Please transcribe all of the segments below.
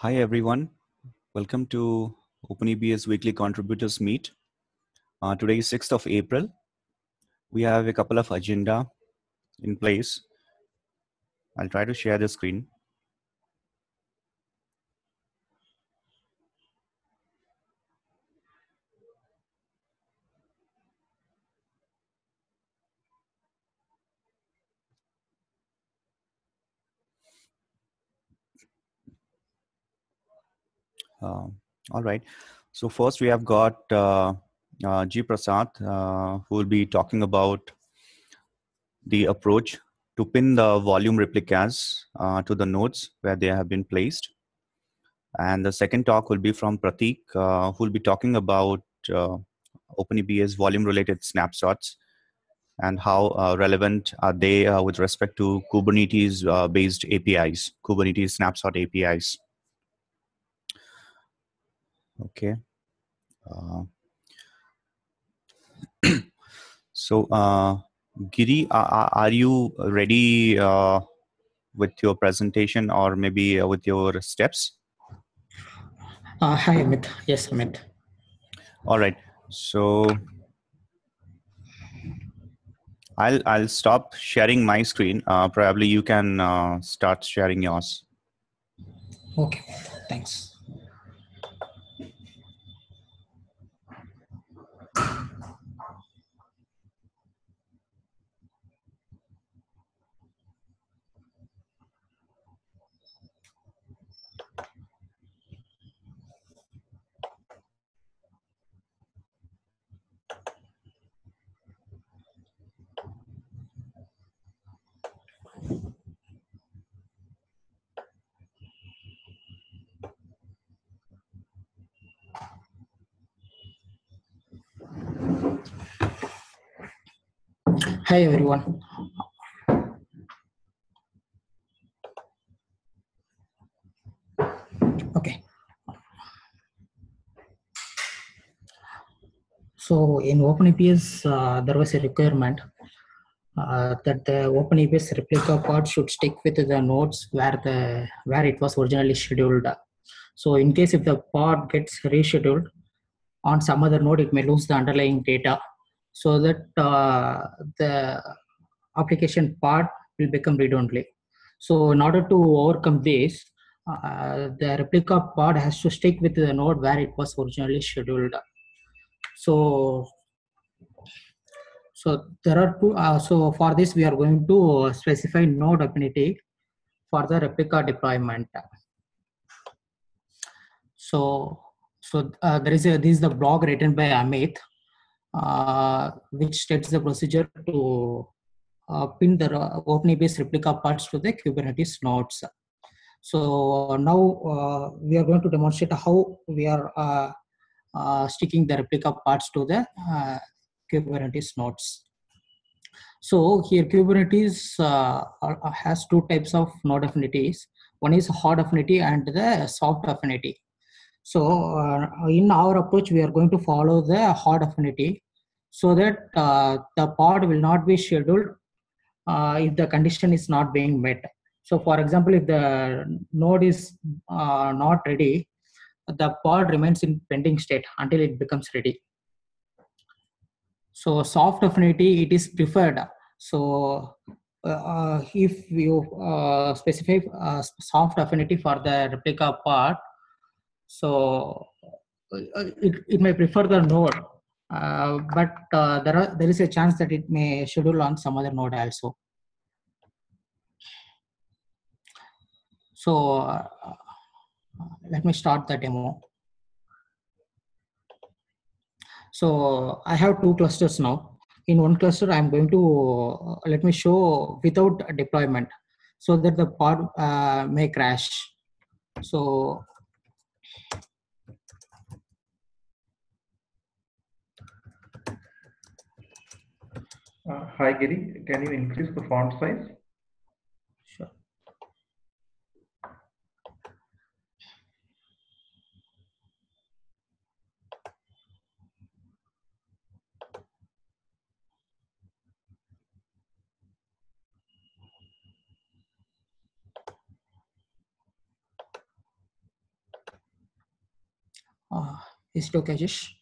Hi everyone, welcome to OpenEBS Weekly Contributors Meet. Today is 6th of April. We have a couple of agenda in place. I'll try to share the screen. All right, so first we have got G. Prasad, who will be talking about the approach to pin the volume replicas to the nodes where they have been placed. And the second talk will be from Pratik, who will be talking about OpenEBS volume-related snapshots and how relevant are they with respect to Kubernetes-based APIs, Kubernetes snapshot APIs. Okay. So, Giri, are you ready with your presentation or maybe with your steps? Hi, Amit. Yes, Amit. All right. So, I'll stop sharing my screen. Probably you can start sharing yours. Okay, thanks. Hi, everyone. Okay. So in OpenEBS, there was a requirement that the OpenEBS replica pod should stick with the nodes where it was originally scheduled. So in case if the pod gets rescheduled on some other node, it may lose the underlying data, so that the application part will become read-only. So in order to overcome this, the replica pod has to stick with the node where it was originally scheduled. So there are two. So for this, we are going to specify node affinity for the replica deployment. So this is the blog written by Amit, which states the procedure to pin the OpenEBS replica parts to the Kubernetes nodes. So now we are going to demonstrate how we are sticking the replica parts to the Kubernetes nodes. So here Kubernetes has two types of node affinities. One is hard affinity and the soft affinity. So in our approach, we are going to follow the hard affinity so that the pod will not be scheduled if the condition is not being met. So for example, if the node is not ready, the pod remains in pending state until it becomes ready. So soft affinity, it is preferred. So if you specify soft affinity for the replica part, so it may prefer the node, but there is a chance that it may schedule on some other node also. So let me start the demo. So I have two clusters now. In one cluster, I'm going to let me show without deployment so that the pod may crash. So Hi Giri, can you increase the font size? sure. Is it okay, Jesh?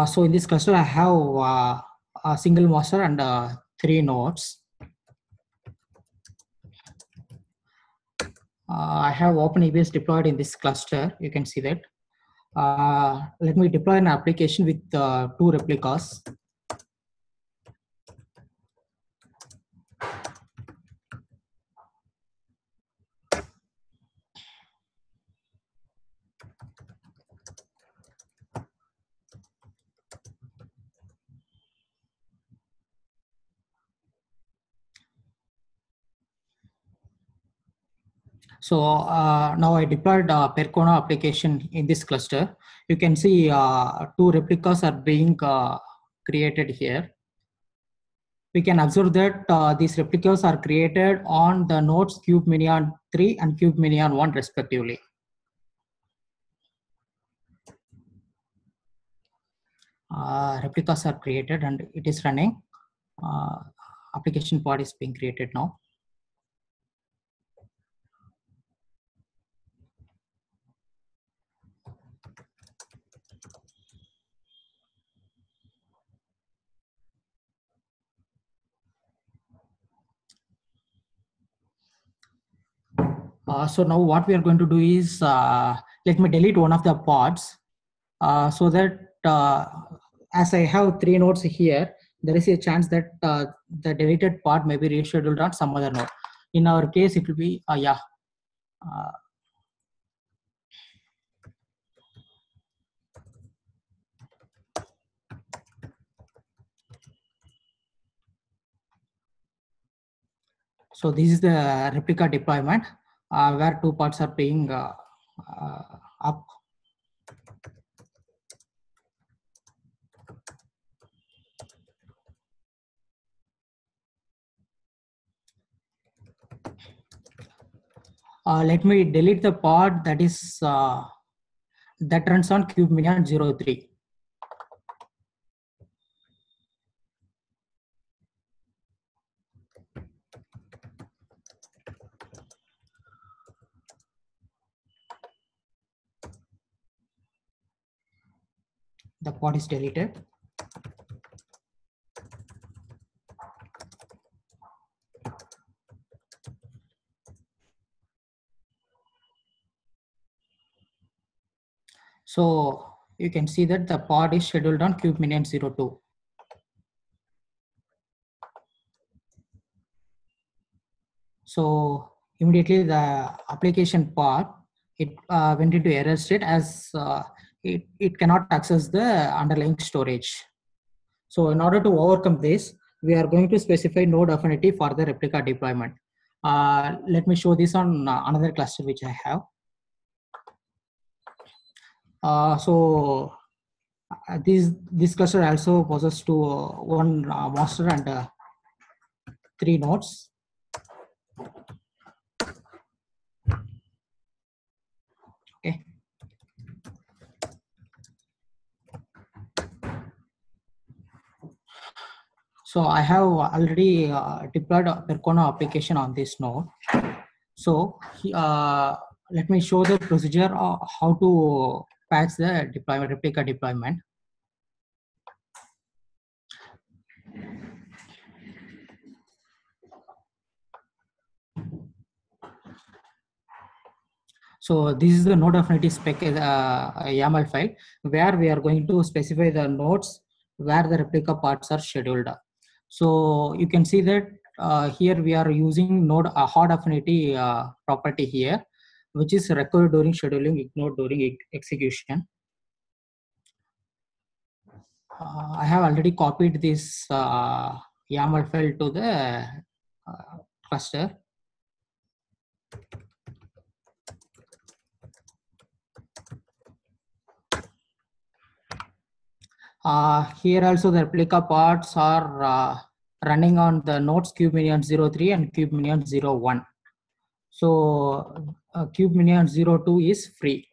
So in this cluster, I have a single master and 3 nodes. I have OpenEBS deployed in this cluster. You can see that. Let me deploy an application with 2 replicas. So now I deployed Percona application in this cluster. You can see 2 replicas are being created here. We can observe that these replicas are created on the nodes cube minion 3 and cube minion 1 respectively. Replicas are created and it is running. Application pod is being created now. So now what we are going to do is, let me delete one of the pods so that as I have 3 nodes here, there is a chance that the deleted pod may be rescheduled on some other node. In our case, it will be, so this is the replica deployment where 2 pods are being up. Let me delete the pod that is that runs on cube minion 03. The pod is deleted. So you can see that the pod is scheduled on cube minion 02. So immediately the application pod, it went into error state as it cannot access the underlying storage. So in order to overcome this, we are going to specify node affinity for the replica deployment. Let me show this on another cluster which I have. So this cluster also possesses to 1 master and 3 nodes. Okay. So I have already deployed a Percona application on this node. So let me show the procedure how to patch the deployment, replica deployment. So this is the node affinity spec YAML file where we are going to specify the nodes where the replica parts are scheduled. So you can see that here we are using node hard affinity property here, which is required during scheduling, ignored during execution. I have already copied this YAML file to the cluster. Here also the replica parts are running on the nodes cube minion 03 and cube minion 01. So cube minion 02 is free.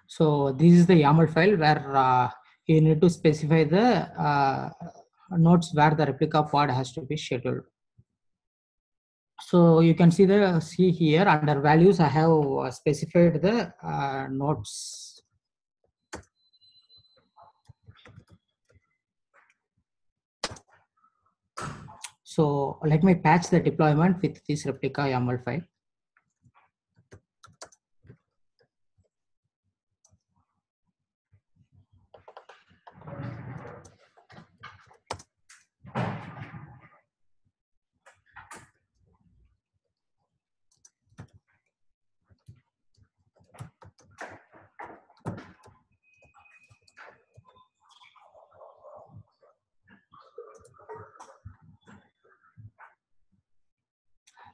So this is the YAML file where you need to specify the nodes where the replica pod has to be scheduled. So you can see here under values I have specified the nodes. So let me patch the deployment with this replica YAML file.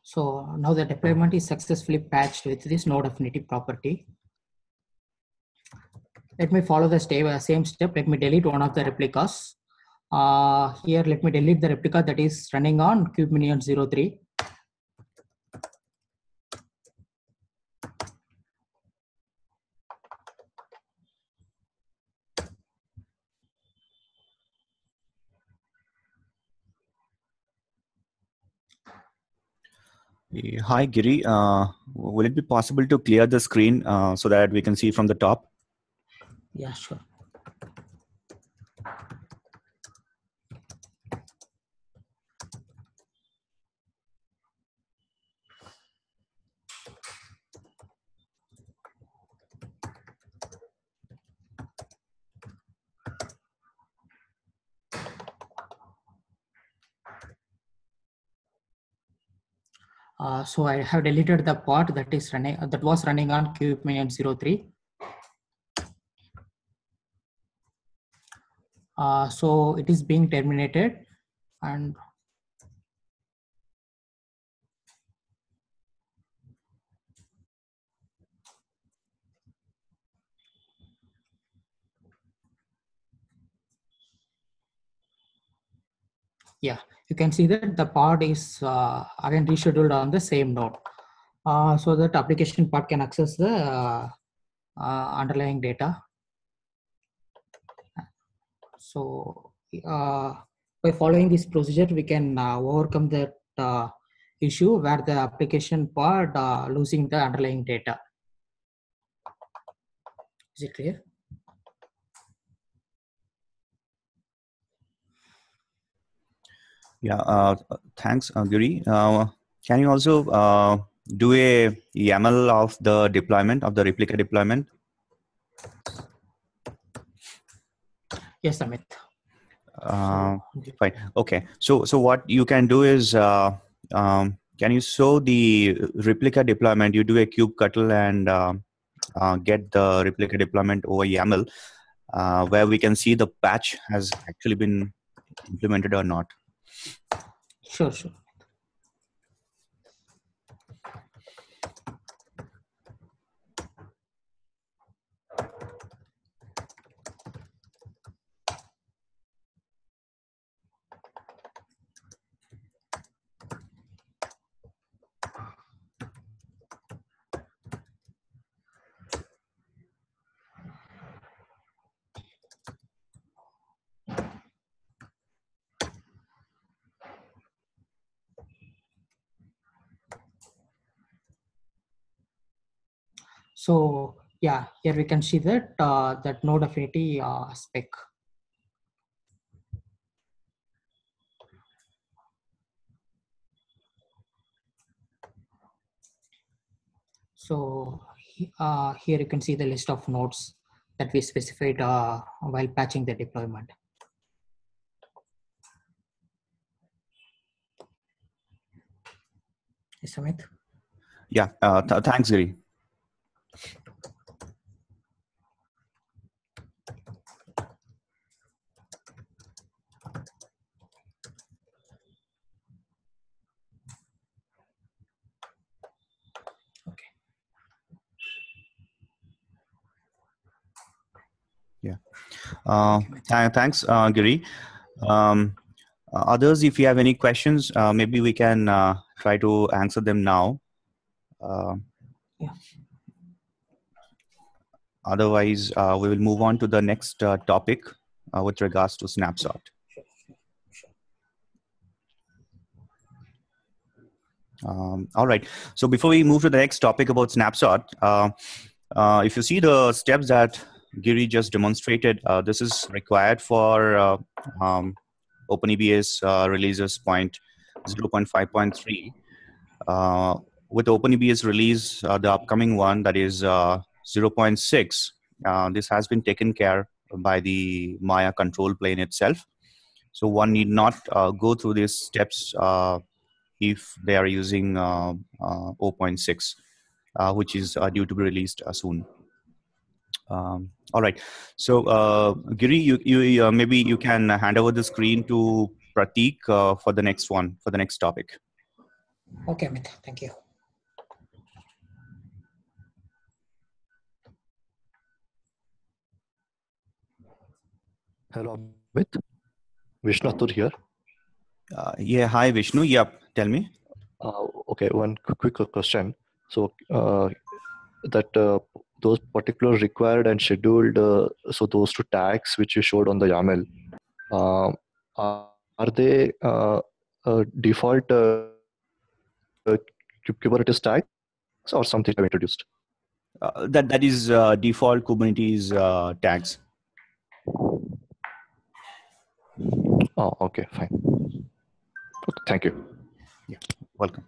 So now the deployment is successfully patched with this node affinity property. Let me follow the same step. Let me delete one of the replicas. Here, let me delete the replica that is running on cube minion 03. Hi, Giri. Will it be possible to clear the screen so that we can see from the top? Yeah, sure. So I have deleted the pod that is running that was running on cube minion 03. So it is being terminated, and yeah, you can see that the pod is again rescheduled on the same node, so that application pod can access the underlying data. So by following this procedure, we can overcome that issue where the application pod losing the underlying data. Is it clear? Yeah, thanks, Giri. Can you also do a YAML of the deployment, of the replica deployment? Yes, Amit. Fine. Okay. So what you can do is, can you show the replica deployment? You do a kubectl and get the replica deployment over YAML, where we can see the patch has actually been implemented or not. Sure, sure. So yeah, here we can see that that node affinity spec. So here you can see the list of nodes that we specified while patching the deployment. Yes, Amit? Yeah. Thanks, Giri. Yeah. Thanks, Giri. Others, if you have any questions, maybe we can try to answer them now. Yeah. Otherwise, we will move on to the next topic with regards to snapshot. All right. So before we move to the next topic about snapshot, if you see the steps that Giri just demonstrated, this is required for OpenEBS releases 0.5.3. With OpenEBS release, the upcoming one, that is 0.6, this has been taken care by the Maya control plane itself. So one need not go through these steps if they are using 0.6, which is due to be released soon. All right. So Giri, you maybe you can hand over the screen to Prateek for the next one, for the next topic. Okay, Amit. Thank you. Hello, Amit. Vishnu Atur here. Yeah. Hi, Vishnu. Yep. Tell me. Okay, one quick question. So those particular required and scheduled, so those two tags which you showed on the YAML, are they default Kubernetes tags or something have introduced? That is default Kubernetes tags. Oh, okay, fine. Okay, thank you. Yeah, welcome.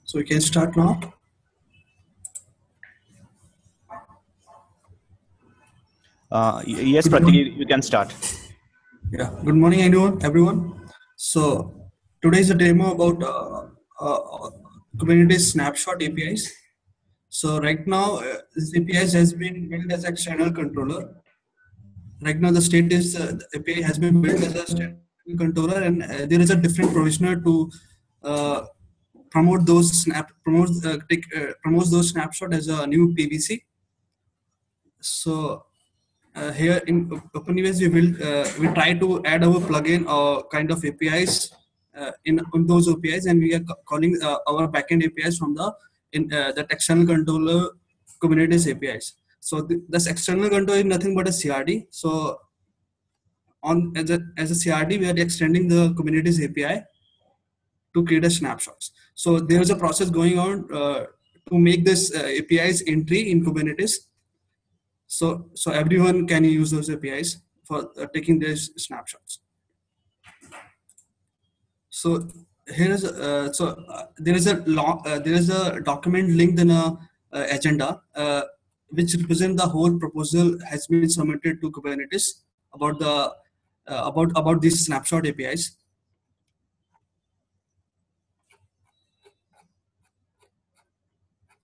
So we can start now. Yes, Prateek, you can start. Yeah. Good morning, everyone. So today's a demo about Kubernetes snapshot APIs. So right now, this APIs has been built as external controller. Right now, the state is the API has been built as a external controller, and there is a different provisioner to promote those promotes those snapshot as a new PVC. So here in OpenEBS, we try to add our plugin or kind of APIs on those APIs, and we are calling our backend APIs from that external controller Kubernetes APIs. So this external controller is nothing but a CRD. So as a CRD, we are extending the Kubernetes API to create a snapshots. So there is a process going on to make this APIs entry in Kubernetes. So everyone can use those APIs for taking these snapshots. So there is a document linked in a agenda which represent the whole proposal has been submitted to Kubernetes about the about these snapshot APIs.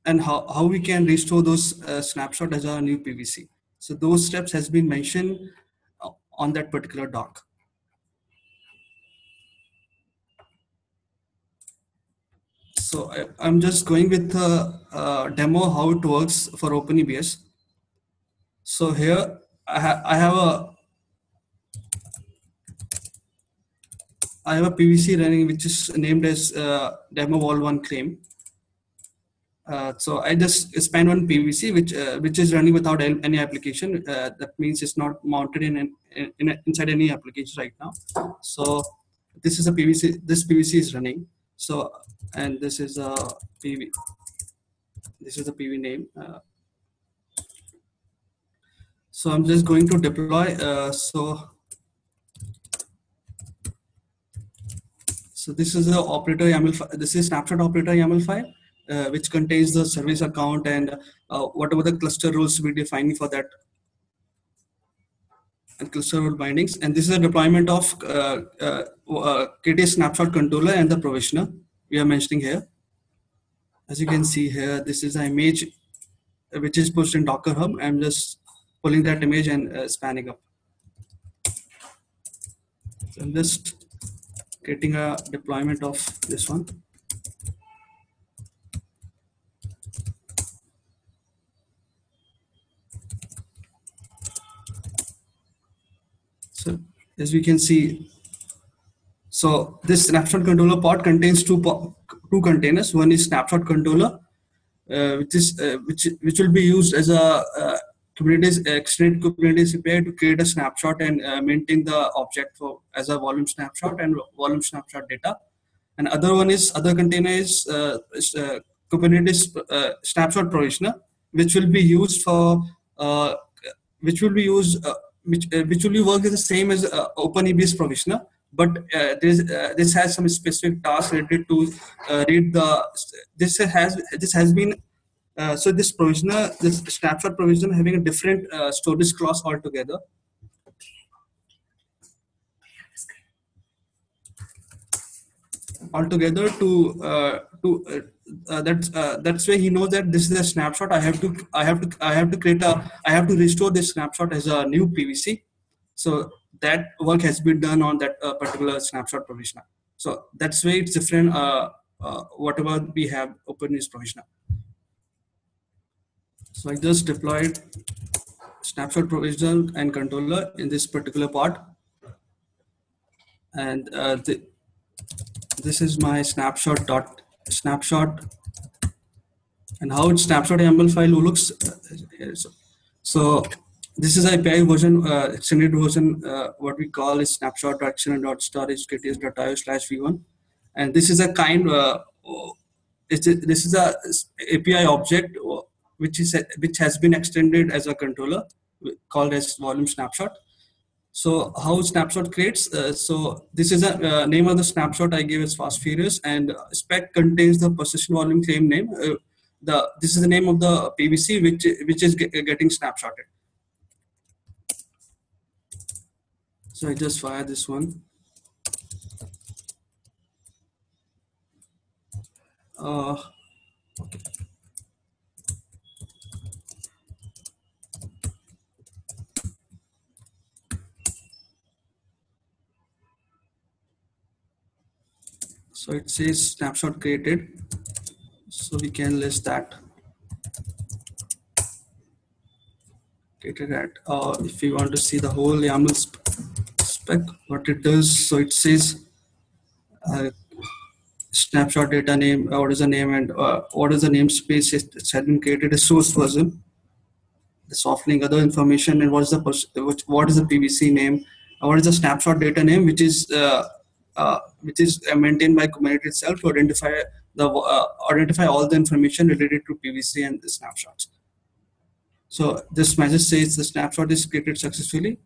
And how we can restore those snapshot as a new PVC. So those steps has been mentioned on that particular doc. So I'm just going with a demo how it works for OpenEBS. So here I have a PVC running which is named as demo wall 1 claim. So I just span one PVC which is running without any application. That means it's not mounted inside any application right now. So this is a PVC. This PVC is running. So and this is a PV. This is the PV name. So I'm just going to deploy. So this is the operator YAML file. This is snapshot operator YAML file, which contains the service account and whatever the cluster rules we defining for that and cluster rule bindings. And this is a deployment of K8s snapshot controller and the provisioner we are mentioning here. As you can see here, this is an image which is pushed in Docker Hub. I'm just pulling that image and spanning up. So I'm just getting a deployment of this one. So as we can see, so this snapshot controller pod contains two containers. One is snapshot controller, which will be used as a Kubernetes extended Kubernetes API to create a snapshot and maintain the object for as a volume snapshot and volume snapshot data. And other container is Kubernetes snapshot provisioner, which will be used for which will be used which will be work the same as OpenEBS provisioner, but this has some specific tasks related to read the this has been so this provisioner, this snapshot provisioner having a different storage class altogether. Altogether that's why he knows that this is a snapshot. I have to restore this snapshot as a new PVC. So that work has been done on that particular snapshot provisioner. So that's why it's different. Whatever we have OpenEBS provisioner. So I just deployed snapshot provisioner and controller in this particular pod, and this is my snapshot, and how its snapshot YAML file looks. So this is API version, extended version, what we call is snapshot.action.storage.io/v1, and this is a kind. This is a API object which has been extended as a controller called as volume snapshot. So how snapshot creates? So this is a name of the snapshot I gave as fast furious, and spec contains the persistent volume claim name. This is the name of the PVC which is getting snapshotted. So I just fire this one. Okay. So it says snapshot created. So we can list that. Created at. If we want to see the whole YAML spec, what it does. So it says snapshot data name. What is the name and what is the namespace? It has been created a source version. The soft link, other information, and what is the PVC name, what is the snapshot data name, which is maintained by Kubernetes itself to identify all the information related to PVC and the snapshots. So this message says the snapshot is created successfully.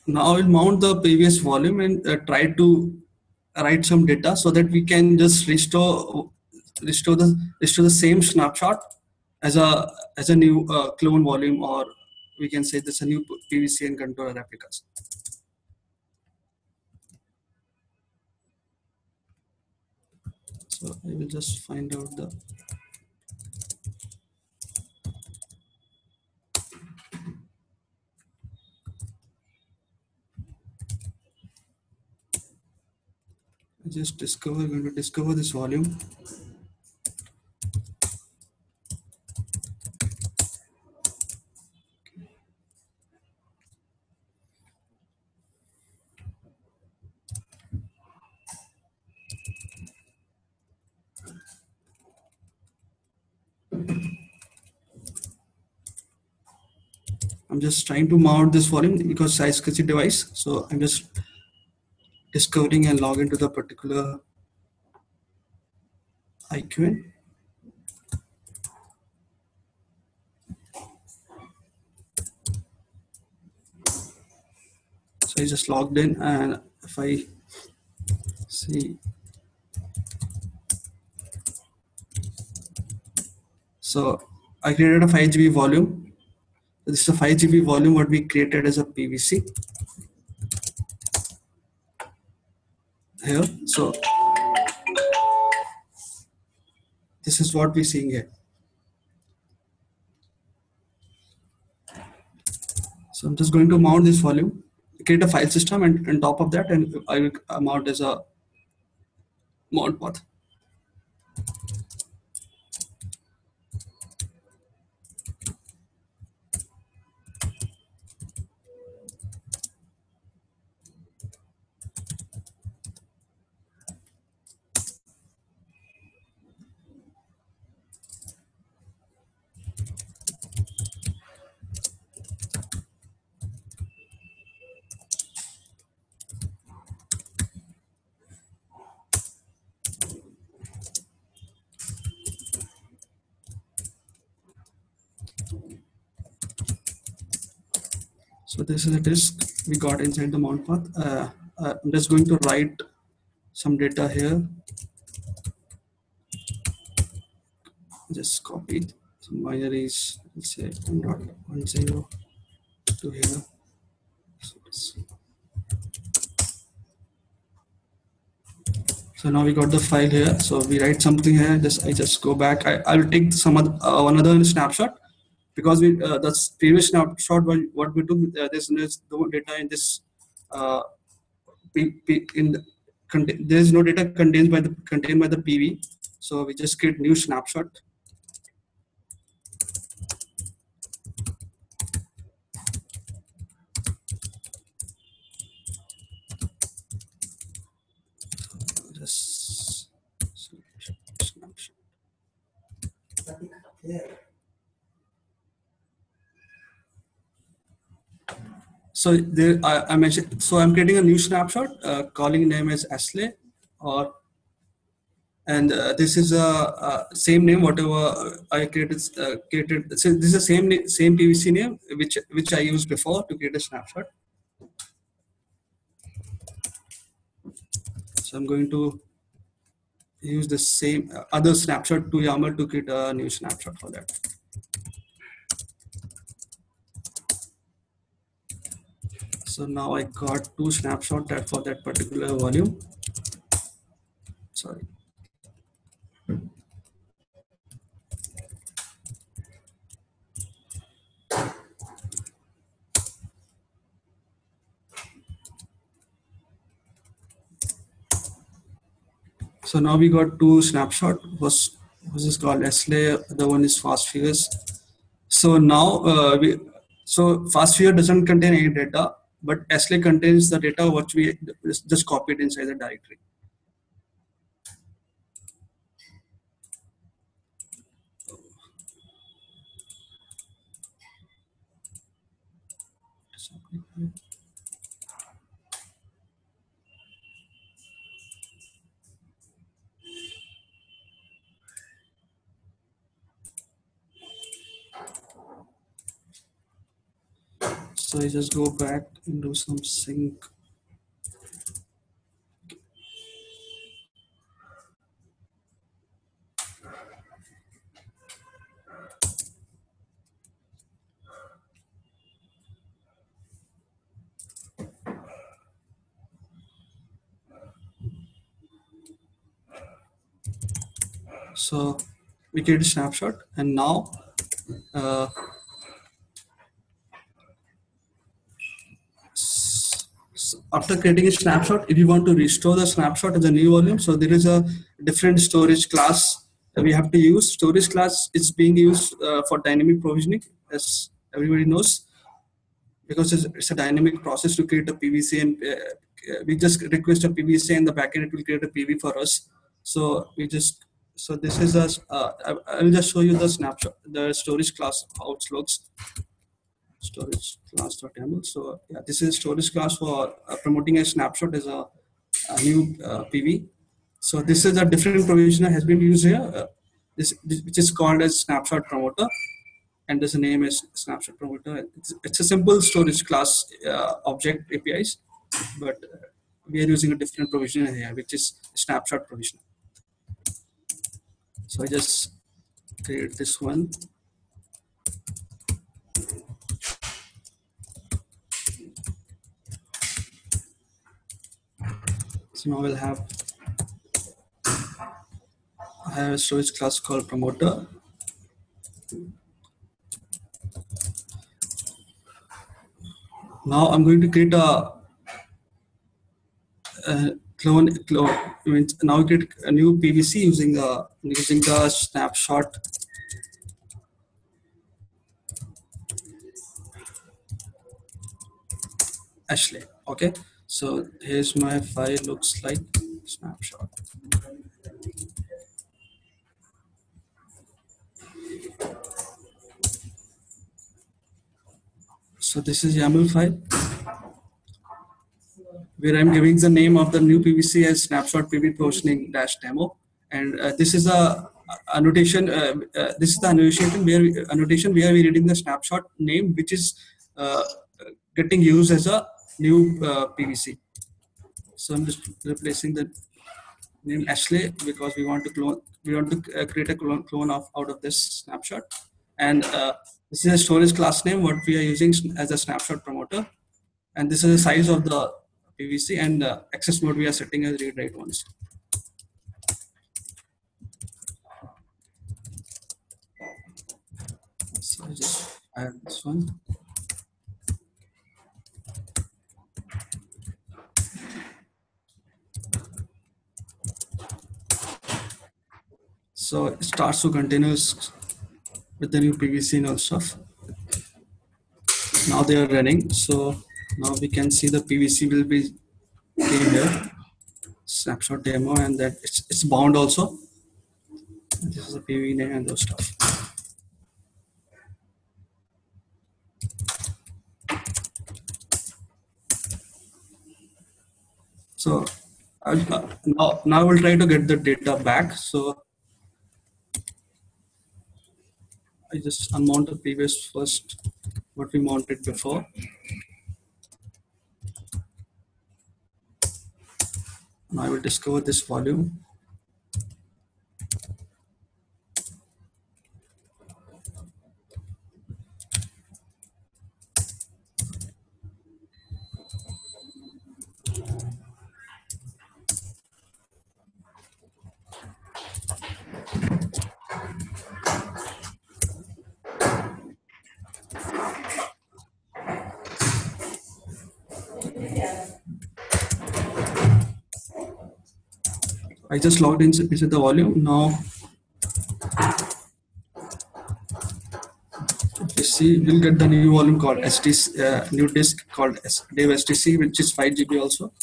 Now we'll mount the previous volume and try to write some data so that we can just restore the same snapshot as a new clone volume, or we can say this a new PVC and controller replicas. So I will just find out the going to discover this volume. I'm just trying to mount this volume because size SCSI device. So I'm just discovering and log into the particular IQN. So I just logged in, and if I see, so I created a 5 GB volume. This is a 5 GB volume what we created as a PVC here. So This is what we're seeing here. So I'm just going to mount this volume, create a file system, and on top of that, and I will mount as a mount path. So this is a disk we got inside the mount path. I'm just going to write some data here. Just copy some binaries. Let's say 1.10 to here. So now we got the file here. So we write something here. I just go back. I will take some other, another snapshot, because we the previous snapshot what we took. There's no data in this. There is no data contained by the PV. So we just create new snapshot. Just snapshot. So there, I mentioned. So I'm creating a new snapshot. Calling name is Ashley, and this is a same name whatever I created. So this is the same PVC name which I used before to create a snapshot. So I'm going to use the same other snapshot to YAML to create a new snapshot for that. So now I got two snapshots for that particular volume. Sorry. So now we got two snapshot. Was this called Ashley? The one is fast figures. So now fast figure doesn't contain any data, but Ashley contains the data which we just copied inside the directory. So I just go back and do some sync. So we create a snapshot, and now after creating a snapshot, if you want to restore the snapshot as a new volume, so there is a different storage class that we have to use. Storage class is being used for dynamic provisioning, as everybody knows, because it's a dynamic process to create a PVC, and we just request a PVC, and the backend it will create a PV for us. So this is I will just show you the snapshot, the storage class, how it looks. Storage class.yaml. So yeah, this is storage class for promoting a snapshot as a new PV. So this is a different provisioner has been used here. Which is called as snapshot promoter, and this name is snapshot promoter. It's a simple storage class object APIs, but we are using a different provisioner here, which is snapshot provisioner. So I just create this one. So now we'll have a I have a storage class called promoter. Now I'm going to create a clone. Means now we create a new PVC using the snapshot. Ashley. Okay. So here's my file. Looks like snapshot. So this is YAML file where I'm giving the name of the new PVC as snapshot PV provisioning dash demo, and this is a annotation. This is the annotation where we're reading the snapshot name, which is getting used as a new PVC. So I'm just replacing the name Ashley because we want to clone. We want to create a clone of out of this snapshot, and this is a storage class name what we are using as a snapshot promoter, and this is the size of the PVC, and access mode we are setting as read write once. So I just add this one. So it starts to continuous with the new PVC and all stuff. Now they are running. So now we can see the PVC will be came here. Snapshot demo, and that it's bound also. This is the PV name and those stuff. So now we'll try to get the data back. So I just unmount the previous first what we mounted before. Now I will discover this volume. I just logged into the volume. Now you see we'll get the new volume called STC, new disk called Dev STC, which is 5 GB also.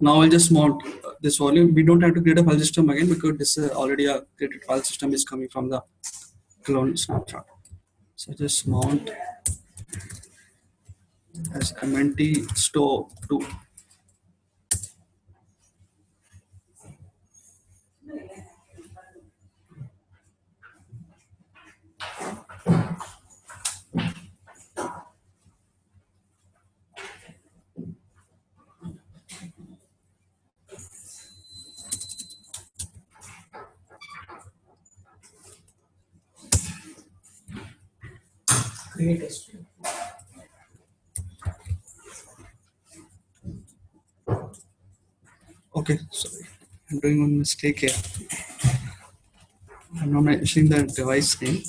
Now I'll just mount this volume. We don't have to create a file system again because this is already a created file system is coming from the clone snapshot. So just mount as MNT store 2. K8s. Okay, sorry, I'm doing one mistake here. I'm not mentioning the device name.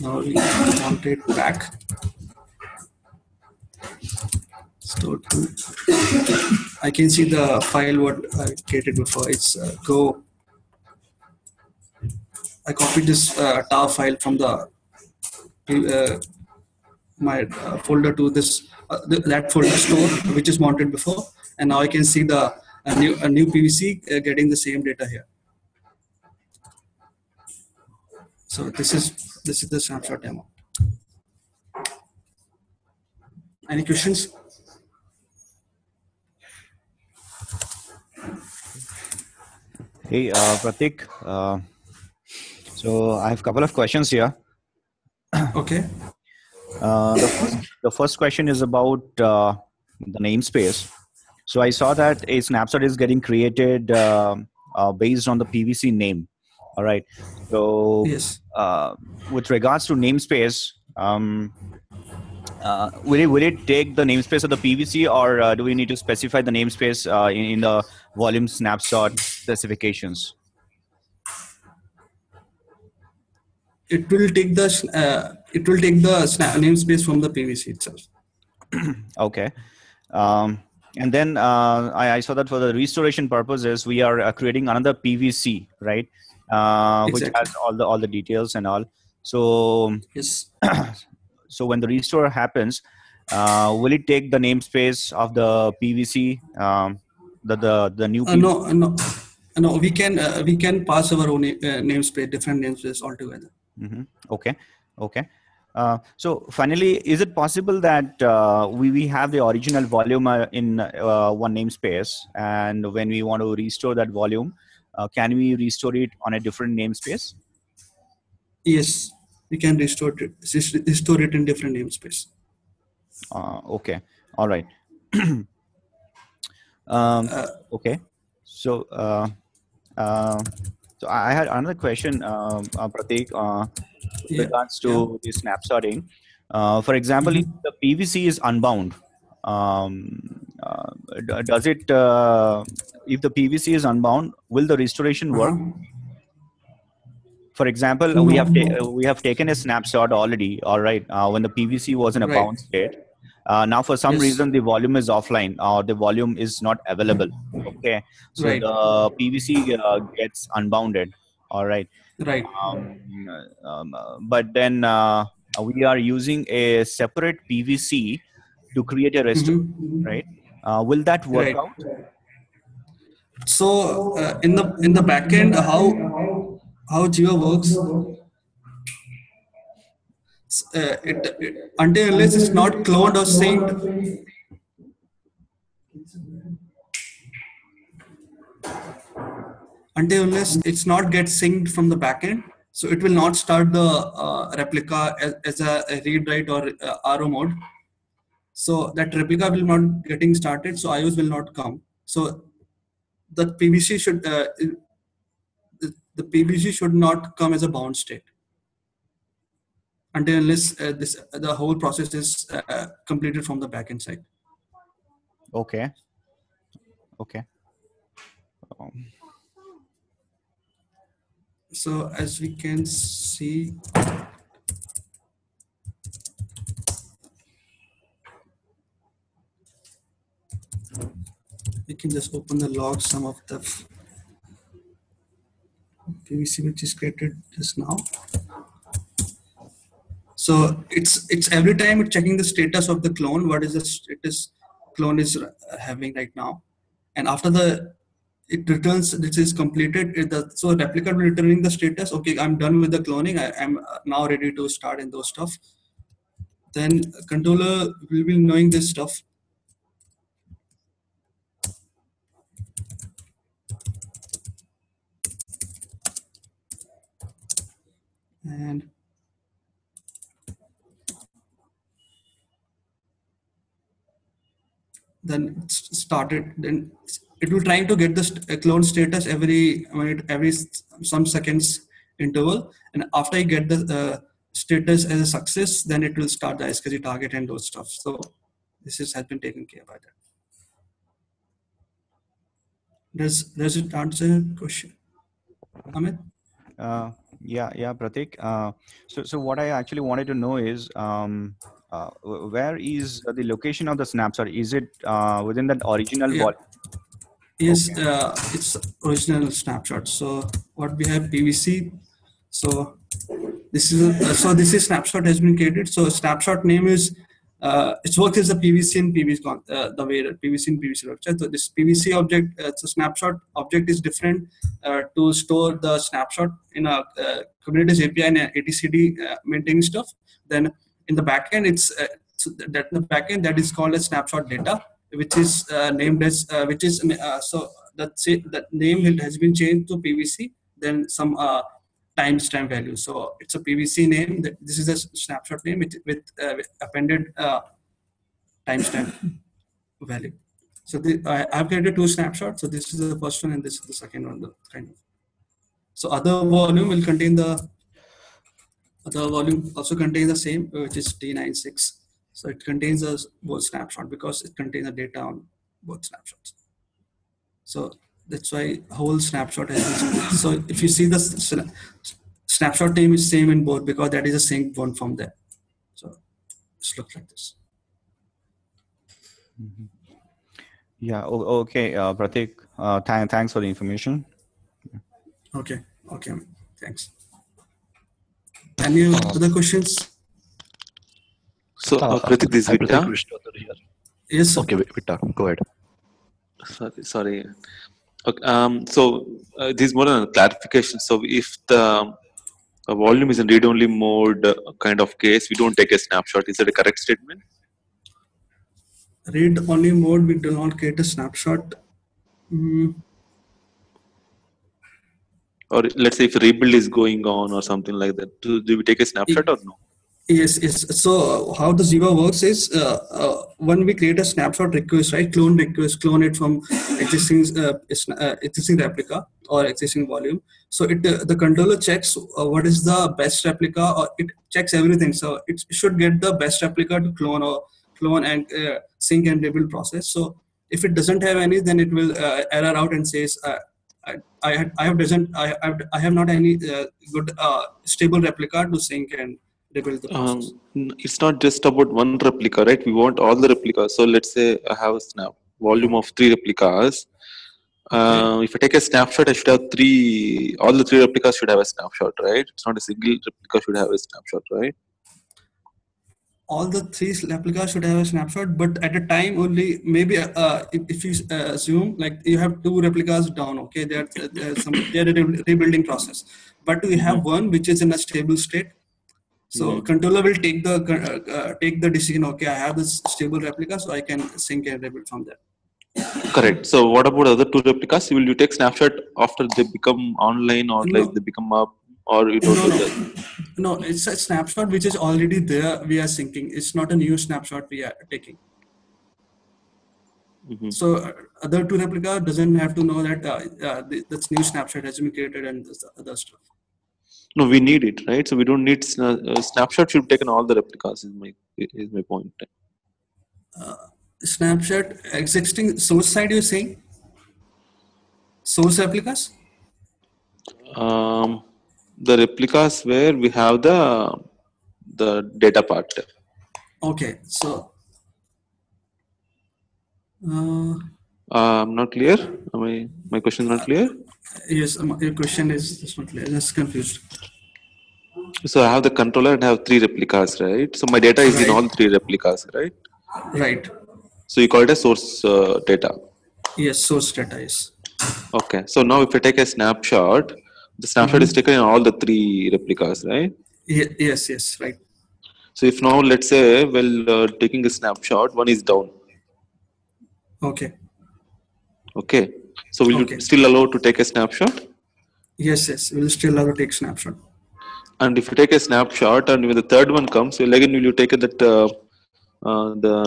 Now we mount it back. Store 2. I can see the file what I created before. It's go. I copied this tar file from the my folder to this that folder store which is mounted before, and now I can see the new PVC getting the same data here. So this is the snapshot demo. Any questions? Hey, Pratik. So I have a couple of questions here. Okay. The first question is about the namespace. So I saw that a snapshot is getting created based on the PVC name. All right. So Yes. with regards to namespace, will it take the namespace of the PVC, or do we need to specify the namespace in the volume snapshot specifications? It will take the namespace from the PVC itself. Okay. And then I saw that for the restoration purposes, we are creating another PVC, right? Which Exactly. has all the details and all. So, Yes. so when the restore happens, will it take the namespace of the PVC, the new PVC? No. We can pass our own namespace, different namespace altogether. Mm-hmm. Okay. So finally, is it possible that we have the original volume in one namespace, and when we want to restore that volume, can we restore it on a different namespace? Yes, we can restore it in different namespace. Okay. All right. Okay. So, so I had another question, Prateek, with regards to the snapshotting. For example, if the PVC is unbound, does it? If the PVC is unbound, will the restoration work? For example, No. we have taken a snapshot already. All right, when the PVC was in a bound state. Now, for some reason, the volume is offline, or the volume is not available. Okay, so the PVC gets unbounded. All right. Right. But then we are using a separate PVC to create a restoration, right? Will that work out? So in the backend, how Jiva works, until unless it's not cloned or synced, until unless it's not get synced from the backend, so it will not start the replica as a read write or RO mode. So that replica will not getting started. So IOs will not come. So the PVC should the PVC should not come as a bound state until unless the whole process is completed from the backend side. Okay. So as we can see, we can just open the log, some of the PVC which is created just now. So it's every time it's checking the status of the clone, what is the status clone is having right now, and after it returns this is completed. So replica will returning the status. Okay, I'm done with the cloning. I'm now ready to start in those stuff. Then controller will be knowing this stuff. And then it's started. Then it will trying to get the clone status every some seconds interval, and after you get the status as a success, then it will start the SKG target and those stuff. So this has been taken care by that. Does it answer your question, Amit? Yeah, Prateek. So what I actually wanted to know is, where is the location of the snapshot? Is it within that original volume? Yes, it's original snapshot. So what we have PVC. So this is snapshot has been created. So snapshot name is its work is the PVC and PVC the way that PVC and PVC structure. So this PVC object, it's a snapshot object is different to store the snapshot in a Kubernetes API and ATCD maintaining stuff. Then in the backend, it's so that the backend that is called as snapshot data, which is named as so that name has been changed to PVC. Then some timestamp value. So it's a PVC name. This is a snapshot name with appended timestamp value. So I've created two snapshots. So this is the first one and this is the second one. So other volume will contain the other volume also contains the same, which is D96. So it contains a both snapshot because it contains the data on both snapshots. So that's why whole snapshot has been split. So if you see the snapshot name is same in both because that is a sync one from there. So it looks like this. Yeah. Okay, Pratik. Thanks for the information. Okay. Okay. Thanks. Any other questions? So, Pratik, this is Hi, Pratik, Vita. Vishnu here. Yes, sir. Okay, Vita, go ahead. Sorry. Okay, this is more than a clarification. So, if the volume is in read-only mode kind of case, we don't take a snapshot. Is that a correct statement? Read only mode, we do not create a snapshot. Or let's say if rebuild is going on or something like that, do we take a snapshot or no? Yes, yes. So how the Ziva works is when we create a snapshot request, right? Clone request, clone it from existing replica or existing volume. So it the controller checks what is the best replica, or it checks everything. So it should get the best replica to clone and sync and rebuild process. So if it doesn't have any, then it will error out and says. I have not any good stable replica to sync and rebuild the process. It's not just about one replica, right? We want all the replicas. So let's say I have a volume of 3 replicas. If I take a snapshot, I should have all the 3 replicas should have a snapshot, right? It's not a single replica should have a snapshot, right? All the 3 replicas should have a snapshot, but at a time only, maybe if you assume like you have 2 replicas down, okay, they're a rebuilding process, but we have one which is in a stable state. So controller will take the decision, okay, I have this stable replica, so I can sync and rebuild from there. Correct. So what about the other 2 replicas? Will you take snapshot after they become online or like they become up, or you don't do that? No, it's a snapshot which is already there. We are syncing. It's not a new snapshot we are taking. So other 2 replica doesn't have to know that this new snapshot has been created and this other stuff. No, we need it, right? So we don't need snapshot should be taken all the replicas. Is my point. Snapshot existing source side, you're saying? Source replicas? The replicas where we have the data part. Okay, so I'm not clear. My question is not clear. yes, your question is not clear. Just confused. So I have the controller and I have 3 replicas, right? So my data is in all 3 replicas, right? Right. So you call it a source data. Yes, source data is. Okay. So now if I take a snapshot, the snapshot is taken in all the 3 replicas, right? Yes, right. So if now let's say, taking a snapshot, one is down. Okay. Okay. So will you still allow to take a snapshot? Yes. We'll still have to take snapshot. And if you take a snapshot and when the third one comes, again will you take that the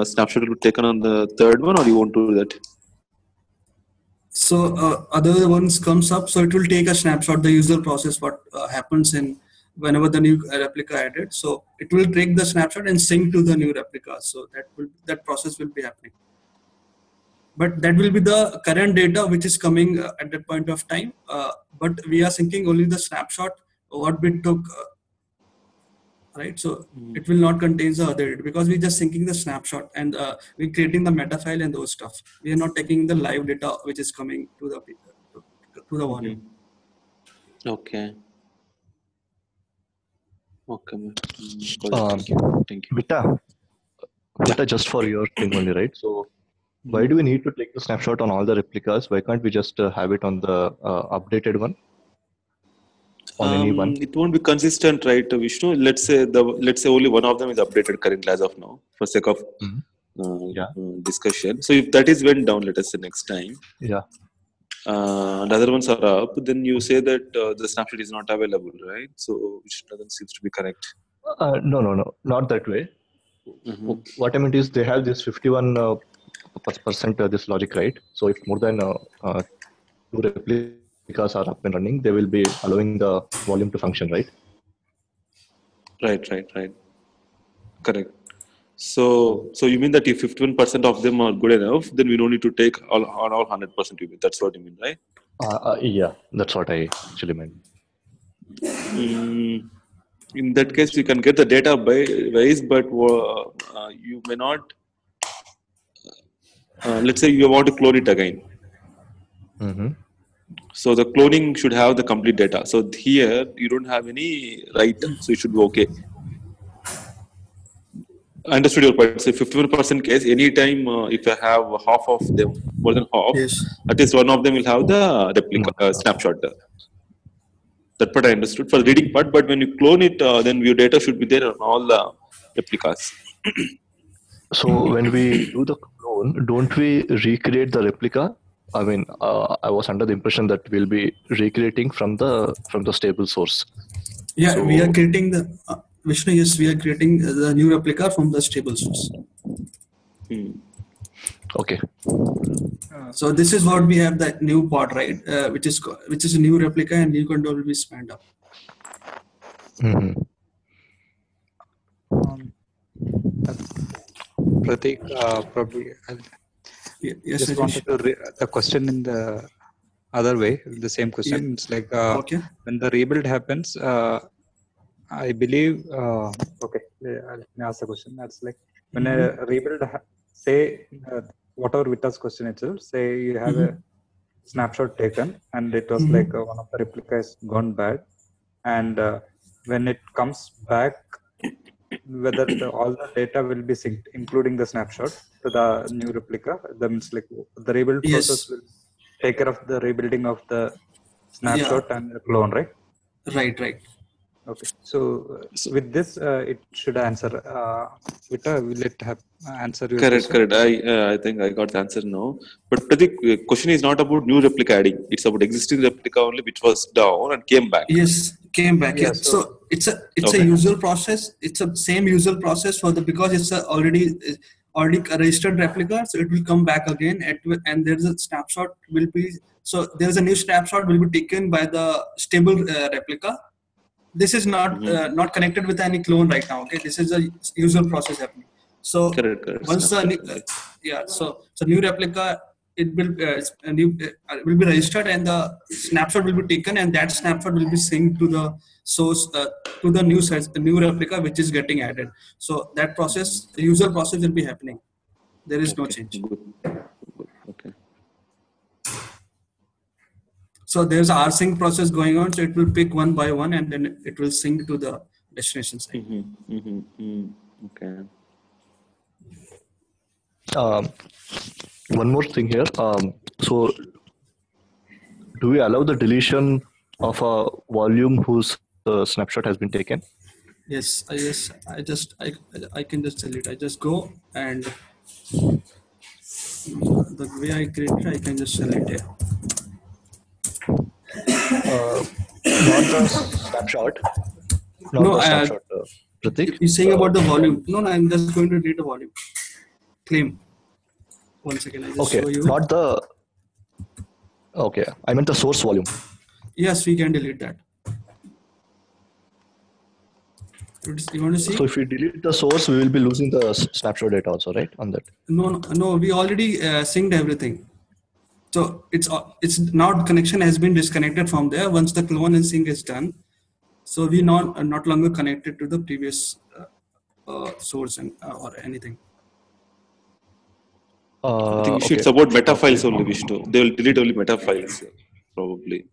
snapshot will be taken on the third one, or you won't do that? So other ones comes up, so it will take a snapshot, the usual process what happens in whenever the new replica added. So it will take the snapshot and sync to the new replica. So that process will be happening. But that will be the current data which is coming at that point of time. But we are syncing only the snapshot what we took, right? So it will not contain the other data because we're just syncing the snapshot and we're creating the meta file and those stuff. We are not taking the live data which is coming to the volume. Okay. Okay. Thank you. Vita, just for your thing only, right? So why do we need to take the snapshot on all the replicas? Why can't we just have it on the updated one? On any one? It won't be consistent, right, Vishnu? Let's say only one of them is updated currently as of now, for sake of discussion. So if that is went down, let us say next time. Yeah. The other ones are up. Then you say that the snapshot is not available, right? So which doesn't seem to be correct. No, not that way. What I meant is they have this 51% this logic, right? So if more than 2 replicas are up and running, they will be allowing the volume to function, right? Right. Correct. So you mean that if 51% of them are good enough, then we don't need to take all 100%. You mean that's what you mean, right? Yeah, that's what I actually meant. In that case, you can get the data base, but you may not. Let's say you want to clone it again. So the cloning should have the complete data. So here you don't have any right, so it should be okay. I understood your point. So 51% case, anytime if I have half of them, more than half, Yes. at least one of them will have the replica snapshot. That part I understood for the reading part. But when you clone it, then your data should be there on all the replicas. So when we do the clone, don't we recreate the replica? I mean, I was under the impression that we'll be recreating from the stable source. Yeah, So, we are creating the Vishnu. Yes, we are creating the new replica from the stable source. okay. So this is what we have, that new part, right? Which is a new replica, and new control will be spanned up. Pratik, probably Yes, just wanted to the question in the other way, the same question. Yeah. It's like when the rebuild happens, I believe. Okay, let me ask the question. That's like when a rebuild, say whatever Vita's question itself. Say you have a snapshot taken, and it was like one of the replicas gone bad, and when it comes back, whether all the data will be synced, including the snapshot, to the new replica. That means like the rebuild process will take care of the rebuilding of the snapshot and the clone, right? Right. Okay. So with this, it should answer. Vita, will it have answer your question? Correct. I think I got the answer now. But Pratik, question is not about new replica adding. It's about existing replica only, which was down and came back. Yes, came back. Yeah. So it's a usual process. It's a same usual process because it's a already registered replica. So it will come back again, and there's a snapshot will be. So there's a new snapshot will be taken by the stable replica. This is not not connected with any clone right now. Okay, this is a usual process happening. So once the new replica, it will will be registered, and the snapshot will be taken, and that snapshot will be synced to the source to the new replica which is getting added. So that process, the usual process, will be happening. There is no change. Good. Okay. So there's a rsync process going on. So it will pick one by one, and then it will sync to the destination site. Okay. One more thing here. So do we allow the deletion of a volume whose snapshot has been taken? Yes. I can just delete. I just go, and the way I create it, I can just select here. Not the snapshot. No, Pratik? You're saying about the volume. No, I'm just going to delete the volume. Claim. 1 second, I just show you. Not the... Okay, I meant the source volume. Yes, we can delete that. You want to see? So if we delete the source, we will be losing the snapshot data also, right? On that. No, we already synced everything. So it's now connection has been disconnected from there once the clone and sync is done. So we not longer connected to the previous source or anything. I think it's about meta files only, Vishnu. They will delete only meta files, probably.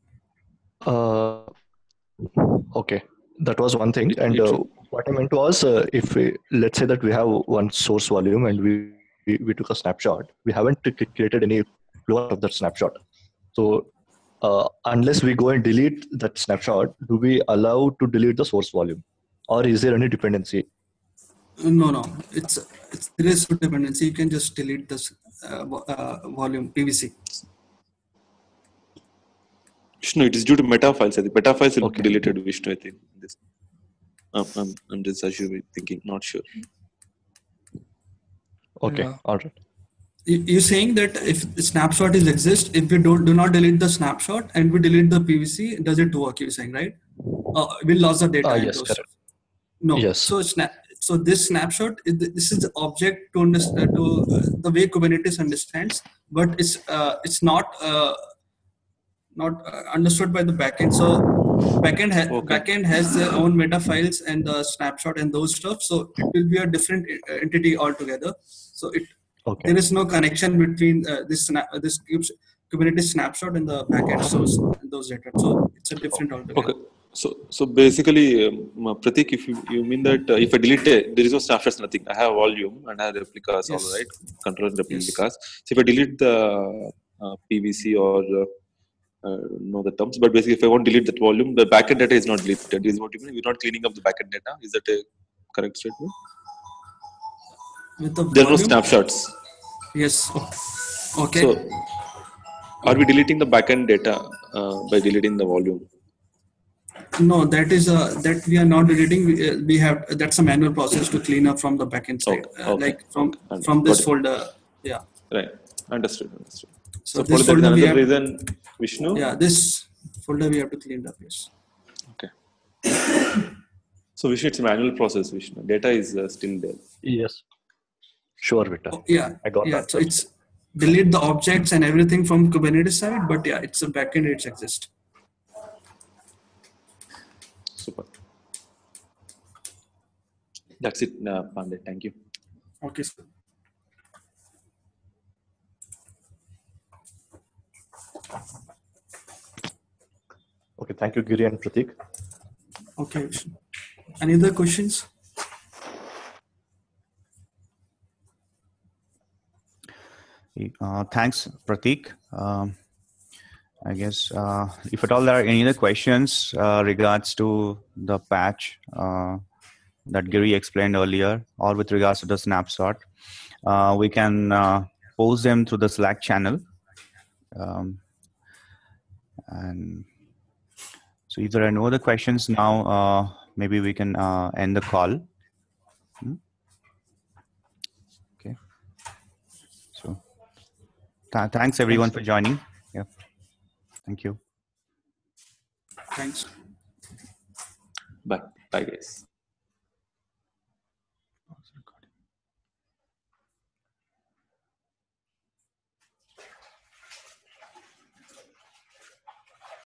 Okay, that was one thing. And what I meant was, if let's say that we have one source volume and we took a snapshot, we haven't created any clone of that snapshot. So unless we go and delete that snapshot, do we allow to delete the source volume, or is there any dependency? No. There is no dependency. You can just delete this volume PVC. Vishnu, it is due to meta files. I think meta files will be deleted. Vishnu, I think this. I'm just assuming, thinking, not sure. Okay, all right. You're saying that if the snapshot exist, if we do not delete the snapshot and we delete the PVC, does it work? You're saying, right? We lost the data. Yes, correct. No. Yes. So So this snapshot, this is the object to understand the way Kubernetes understands, but it's not understood by the backend. So backend has their own meta files and the snapshot and those stuff. So it will be a different entity altogether. So there is no connection between this Kubernetes snapshot and the backend source and those data. So it's a different altogether. Okay. So basically, Pratik, if you mean that if I delete it, there is no snapshots, nothing. I have volume and I have replicas, Yes. all right, control replicas. Yes. So if I delete the PVC or know the terms, but basically, if I want to delete that volume, the backend data is not deleted. Is what you mean? We're not cleaning up the backend data. Is that a correct statement? With the There are no volume? snapshots. Yes. Okay. So, are we deleting the backend data by deleting the volume? No, that we are not deleting. We have that's a manual process to clean up from the backend side, like from this folder. Yeah. Right. Understood. So this folder another we have, reason, Vishnu. Yeah, this folder we have to clean up. Yes. Okay. So Vishnu, it's a manual process. Vishnu, data is still there. Yes. Sure, Vita. Oh, yeah. I got that. So it's delete the objects and everything from Kubernetes side, but yeah, it's a backend. It exists. Super. That's it, Pandey. Thank you. Okay, sir. Okay, thank you, Giri and Pratik. Okay. Any other questions? Thanks, Pratik. I guess if at all there are any other questions regards to the patch that Giri explained earlier, or with regards to the snapshot, we can post them through the Slack channel. And so if there are no other questions now, maybe we can end the call. Okay. So thanks everyone for joining. Yeah. Thank you. Thanks. Bye. Bye, guys.